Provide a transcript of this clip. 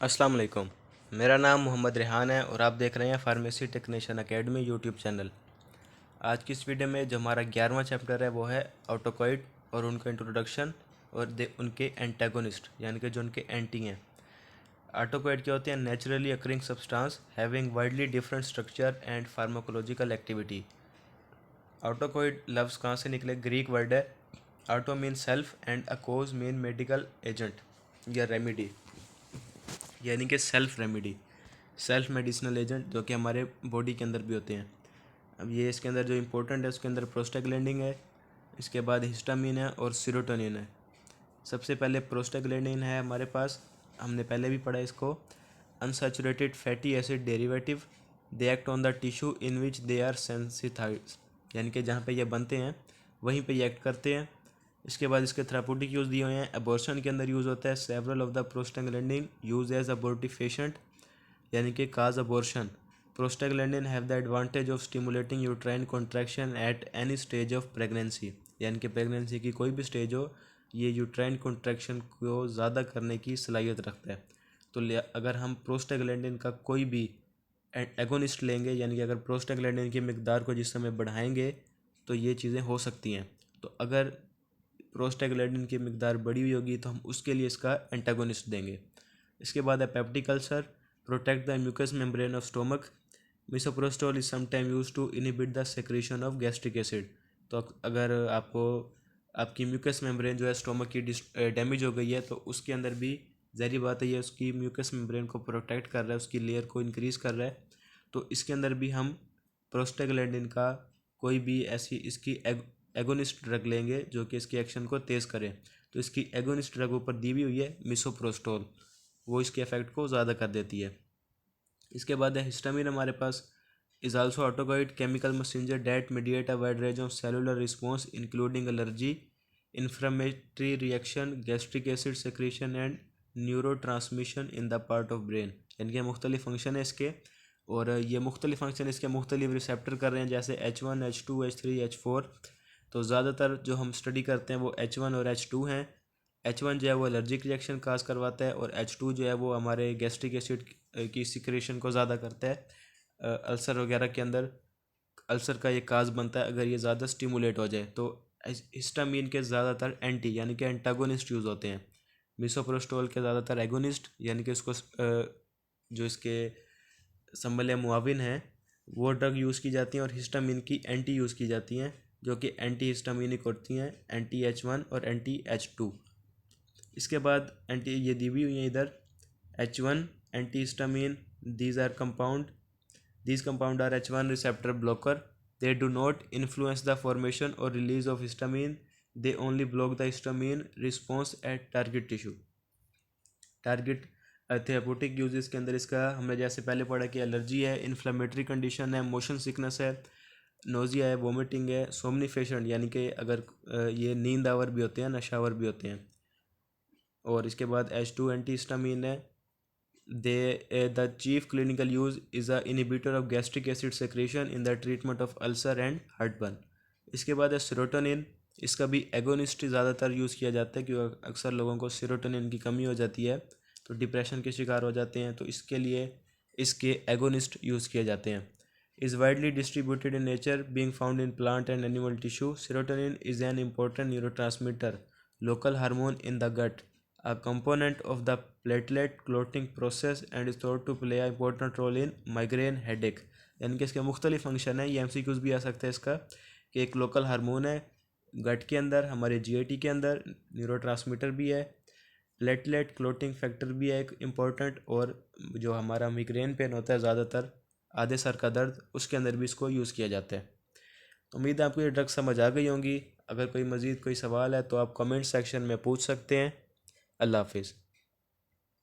अस्सलाम वालेकुम। मेरा नाम मोहम्मद रेहान है और आप देख रहे हैं pharmacy technician academy YouTube channel. आज की इस वीडियो में जो हमारा 11वां चैप्टर है वो है ऑटोकॉइड और उनका इंट्रोडक्शन और उनके एंटागोनिस्ट यानी कि जो उनके एंटी हैं। ऑटोकॉइड क्या होते हैं? Naturally occurring substance having widely different structure and pharmacological activity. Autocoid लफ्ज़ कहाँ से निकले? ग्रीक वर्ड है। Auto mean self and akos mean medical agent या रेमेडी, यानी कि self remedy, self medicinal agent जो कि हमारे बॉडी के अंदर भी होते हैं। अब ये इसके अंदर जो इम्पोर्टेंट है उसके अंदर प्रोस्टाग्लैंडिन है, इसके बाद हिस्टामिन है और सीरोटोनिन है। सबसे पहले प्रोस्टाग्लैंडिन है हमारे पास, हमने पहले भी पढ़ा इसको। Unsaturated fatty acid derivative, they act on the tissue in which they are sensitised, यानी कि जहाँ पे ये बनते हैं वहीं पे ये एक्ट करते हैं। इसके बाद इसके थेराप्यूटिक यूज़ दिए हुए हैं। अबॉर्शन के अंदर यूज़ होता है। Several of the prostaglandin use as abortifacient, यानी कि cause abortion. Prostaglandin have the advantage of stimulating uterine contraction at any stage of pregnancy, यानी कि प्रेगनेंसी की कोई भी स्टेज हो ये यूट्राइन कॉन्ट्रैक्शन को ज़्यादा करने की सलाहियत रखता है। तो अगर हम प्रोस्टाग्लैंडिन का कोई भी एगोनिस्ट लेंगे, यानी कि अगर प्रोस्टाग्लैंडिन की मिकदार को जिस समय बढ़ाएंगे तो ये चीज़ें हो सकती हैं। तो अगर प्रोस्टाग्लैंडिन की मिकदार बढ़ी हुई होगी तो हम उसके लिए इसका एंटागोनिस्ट देंगे। इसके बाद है peptic ulcer, protect the mucus membrane of stomach. Misoprostol is sometime use to inhibit the secretion of gastric acid. तो अगर आपको आपकी म्यूकस मेम्ब्रेन जो है स्टोमक की डैमेज हो गई है तो उसके अंदर भी ज़ाहिर बात है ये उसकी म्यूकस मेम्ब्रेन को प्रोटेक्ट कर रहा है, उसकी लेयर को इंक्रीज़ कर रहा है। तो इसके अंदर भी हम प्रोस्टाग्लैंडिन का कोई भी ऐसी इसकी एगोनिस्ट ड्रग लेंगे जो कि इसकी एक्शन को तेज़ करे। तो इसकी एगोनिस्ट ड्रग ऊपर दी हुई हुई है मिसोप्रोस्टोल, वो इसके इफेक्ट को ज़्यादा कर देती है। इसके बाद है हिस्टामिन हमारे पास, is also autocoid chemical messenger that mediate a wide range of cellular response including allergy, inflammatory reaction, gastric acid secretion and neurotransmission in the part of brain, यानी कि मुख्तलिफ फंक्शन है इसके। और ये मुख्तलिफ फंक्शन इसके मुख्तलिफ रिसेप्टर कर रहे हैं, जैसे H1, H2, H3, H4। तो ज़्यादातर जो हम स्टडी करते हैं वो H1 और H2 हैं। H1 जो है वो एलर्जिक रिएक्शन काज करवाता है और H2 जो है वो हमारे गैस्ट्रिक एसिड की सिक्रेशन को ज़्यादा करता है। अल्सर वगैरह के अंदर अल्सर का ये काज बनता है अगर ये ज़्यादा स्टिमुलेट हो जाए। तो हिस्टामिन के ज़्यादातर एंटी यानी कि एंटागोनिस्ट यूज़ होते हैं। मिसोप्रोस्टोल के ज़्यादातर एगोनिस्ट, यानी कि इसको जो इसके संबल मुआविन हैं वो ड्रग यूज़ की जाती हैं, और हिस्टामिन की एंटी यूज़ की जाती हैं जो कि एंटी हिस्टामिनिक होती हैं, एंटी H1 और एंटी H2। इसके बाद एंटी ये दी हुई हुई हैं इधर, H1 anti histamine, these are compound, these compound are H1 receptor blocker. They do not influence the formation or release of histamine. They only block the histamine response at target tissue. Target therapeutic uses के अंदर इसका हमने जैसे पहले पढ़ा कि allergy है, inflammatory condition है, मोशन सिकनेस है, नोजिया है, वोमिटिंग है, सोमनिफेशन, यानी कि अगर ये नींद आवर भी होते हैं, नशावर भी होते हैं। और इसके बाद H2 एंटी हिस्टामिन है। The chief clinical use is a inhibitor of gastric acid secretion in the treatment of ulcer and heartburn. इसके बाद है सेरोटोनिन, इसका भी एगोनिस्ट ज़्यादातर यूज़ किया जाता है क्योंकि अक्सर लोगों को सेरोटोनिन की कमी हो जाती है तो डिप्रेशन के शिकार हो जाते हैं, तो इसके लिए इसके एगोनिस्ट यूज़ किए जाते हैं। Is widely distributed in nature being found in plant and animal tissue. Serotonin is an important neurotransmitter, local hormone in the gut, a component of the platelet clotting process and is thought to play an important role in migraine headache। यानी कि इसके मुख्तलिफ function है। ये MCQs भी आ सकता है इसका कि एक लोकल हार्मोन है गट के अंदर, हमारे GIT के अंदर, न्यूरोट्रांसमीटर भी है, प्लेटलेट क्लोटिंग फैक्टर भी है एक इम्पोर्टेंट, और जो हमारा मिग्रेन पेन होता है ज़्यादातर आधे सर का दर्द, उसके अंदर भी इसको यूज़ किया जाता है। उम्मीद है आपको ये ड्रग समझ आ गई होंगी। अगर कोई मज़ीद कोई सवाल है तो आप कमेंट सेक्शन में पूछ सकते हैं। अल्लाह हाफिज़।